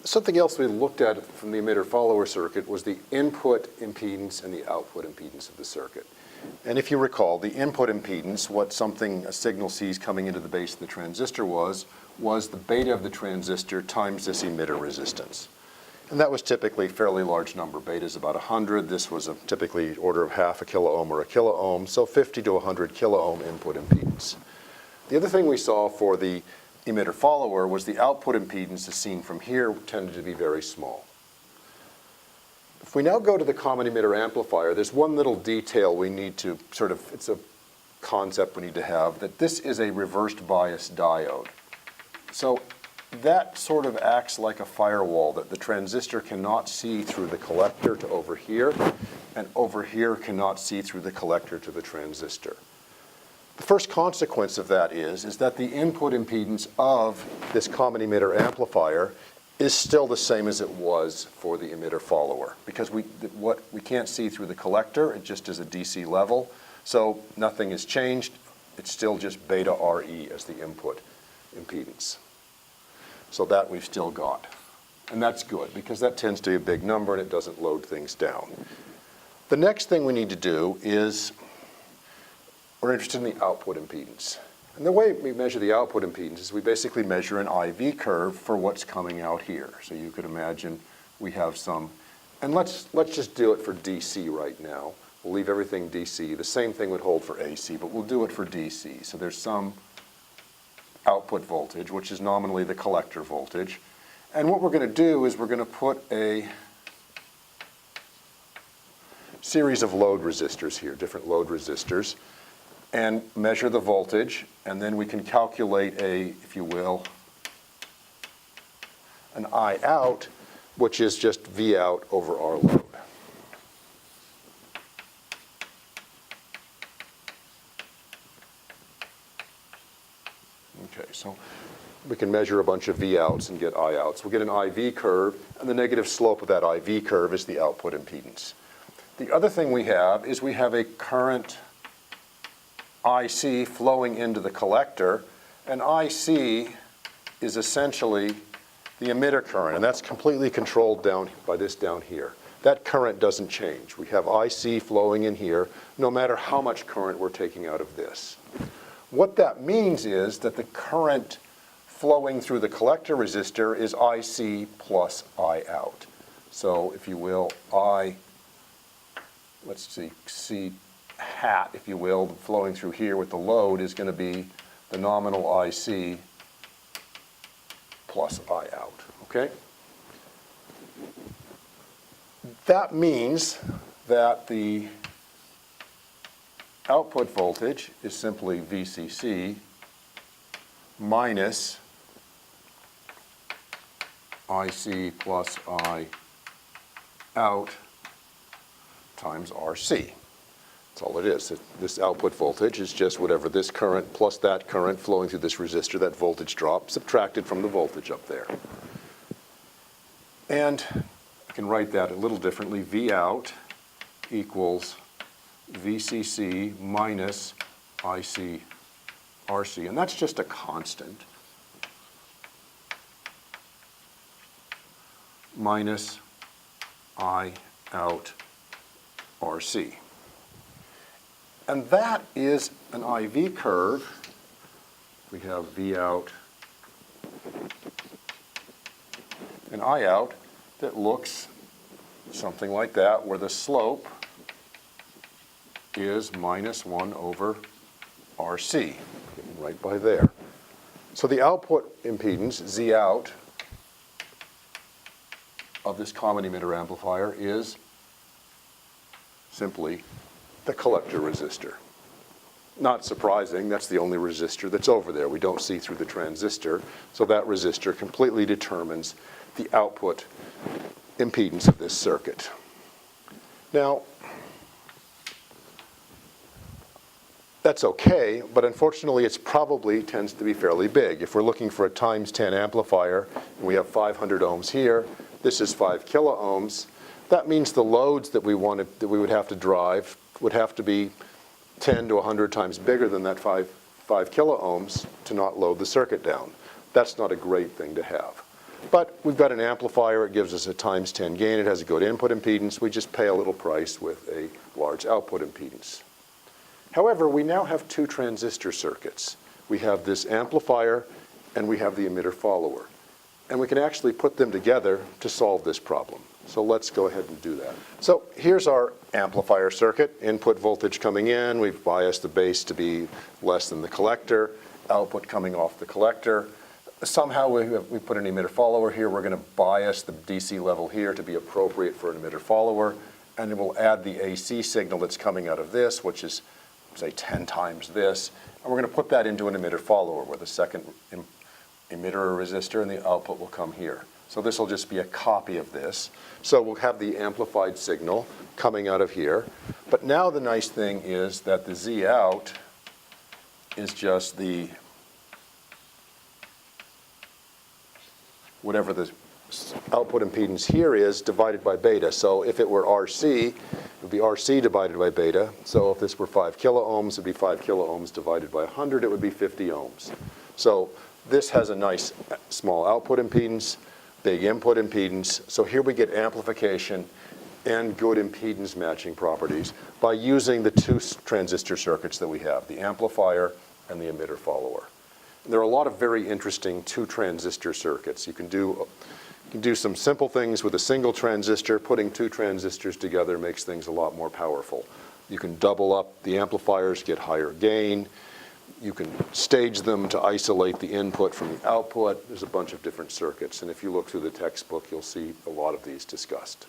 Something else we looked at from the emitter-follower circuit was the input impedance and the output impedance of the circuit. And if you recall, the input impedance, what a signal sees coming into the base of the transistor was the beta of the transistor times this emitter resistance. And that was typically a fairly large number. Beta is about 100. This was typically order of half a kilo ohm or a kilo ohm, so 50 to 100 kilo ohm input impedance. The other thing we saw for the emitter-follower was the output impedance as seen from here tended to be very small. If we now go to the common emitter amplifier, there's one little detail we need to it's a concept we need to have, that this is a reversed bias diode. So that sort of acts like a firewall, that the transistor cannot see through the collector to over here, and over here cannot see through the collector to the transistor. The first consequence of that is that the input impedance of this common emitter amplifier is still the same as it was for the emitter-follower, because we can't see through the collector. It just is a DC level, so nothing has changed. It's still just beta RE as the input impedance. So that we've still got, and that's good because that tends to be a big number and it doesn't load things down. The next thing we need to do is we're interested in the output impedance. And the way we measure the output impedance is we basically measure an IV curve for what's coming out here. So you could imagine we have some, and let's just do it for DC right now. We'll leave everything DC. The same thing would hold for AC, but we'll do it for DC. So there's some output voltage, which is nominally the collector voltage. And what we're going to do is we're going to put a series of load resistors here, different load resistors, and measure the voltage, and then we can calculate if you will, an I out, which is just V out over R load. Okay, so we can measure a bunch of V outs and get I outs. We'll get an IV curve, and the negative slope of that IV curve is the output impedance. The other thing we have is we have a current IC flowing into the collector, and IC is essentially the emitter current, and that's completely controlled by this down here. That current doesn't change. We have IC flowing in here no matter how much current we're taking out of this. What that means is that the current flowing through the collector resistor is IC plus I out. So if you will, C hat, if you will, flowing through here with the load is going to be the nominal IC plus I out, okay? That means that the output voltage is simply VCC minus IC plus I out times RC. That's all it is. This output voltage is just whatever this current plus that current flowing through this resistor, that voltage drop, subtracted from the voltage up there. And I can write that a little differently. V out equals VCC minus IC RC. And that's just a constant. Minus I out RC. And that is an IV curve. We have V out and I out that looks something like that, where the slope is minus 1 over RC, right by there. So the output impedance, Z out, of this common emitter amplifier is simply the collector resistor. Not surprising, that's the only resistor that's over there. We don't see through the transistor, so that resistor completely determines the output impedance of this circuit. Now, that's okay, but unfortunately it's probably tends to be fairly big. If we're looking for a times 10 amplifier, and we have 500 ohms here, this is 5 kilo ohms, that means the loads that we would have to drive would have to be 10 to 100 times bigger than that 5 kilo ohms to not load the circuit down. That's not a great thing to have. But we've got an amplifier. It gives us a times 10 gain. It has a good input impedance. We just pay a little price with a large output impedance. However, we now have two transistor circuits. We have this amplifier and we have the emitter follower. And we can actually put them together to solve this problem. So let's go ahead and do that. So here's our amplifier circuit. Input voltage coming in. We've biased the base to be less than the collector. Output coming off the collector. Somehow we put an emitter follower here. We're going to bias the DC level here to be appropriate for an emitter follower. And then we'll add the AC signal that's coming out of this, which is, say, 10 times this. And we're going to put that into an emitter follower where the second emitter or resistor and the output will come here. So this will just be a copy of this. So we'll have the amplified signal coming out of here. But now the nice thing is that the Z out is just the, whatever the output impedance here is, divided by beta. So if it were RC, it would be RC divided by beta. So if this were 5 kilo ohms, it would be 5 kilo ohms divided by 100, it would be 50 ohms. So this has a nice small output impedance, big input impedance. So here we get amplification and good impedance matching properties by using the two transistor circuits that we have, the amplifier and the emitter follower. And there are a lot of very interesting two transistor circuits. You can do some simple things with a single transistor. Putting two transistors together makes things a lot more powerful. You can double up the amplifiers, get higher gain. You can stage them to isolate the input from the output. There's a bunch of different circuits, and if you look through the textbook, you'll see a lot of these discussed.